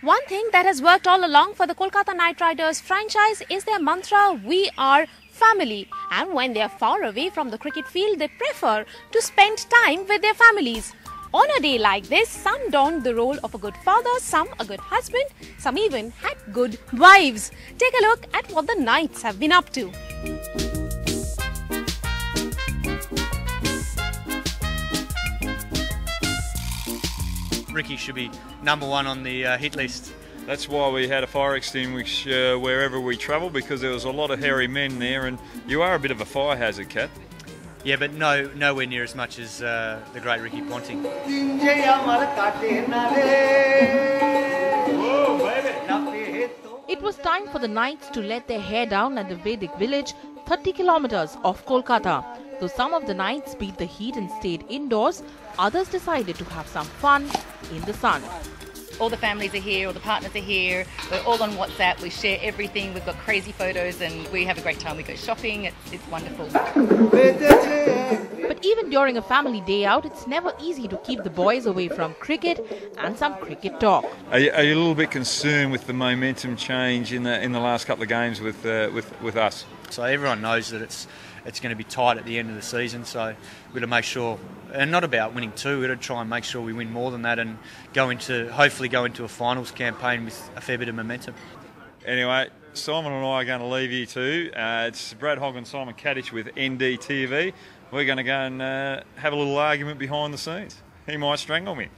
One thing that has worked all along for the Kolkata Knight Riders franchise is their mantra, "We are family." And when they are far away from the cricket field, they prefer to spend time with their families. On a day like this, some donned the role of a good father, some a good husband, some even had good wives. Take a look at what the Knights have been up to. Ricky should be #1 on the hit list. That's why we had a fire extinguisher wherever we travel, because there was a lot of hairy men there, and you are a bit of a fire hazard, Kat. Yeah, but nowhere near as much as the great Ricky Ponting. It was time for the Knights to let their hair down at the Vedic village, 30 kilometers off Kolkata. Though some of the Knights beat the heat and stayed indoors, others decided to have some fun in the sun. All the families are here, all the partners are here, we're all on WhatsApp, we share everything, we've got crazy photos and we have a great time. We go shopping, it's wonderful. But even during a family day out, it's never easy to keep the boys away from cricket and some cricket talk. Are you a little bit concerned with the momentum change in the last couple of games with us? So everyone knows that it's going to be tight at the end of the season, so we've got to make sure, and not about winning two, we've got to try and make sure we win more than that and hopefully go into a finals campaign with a fair bit of momentum. Anyway, Simon and I are going to leave you two. It's Brad Hogg and Simon Kadich with NDTV. We're going to go and have a little argument behind the scenes. He might strangle me.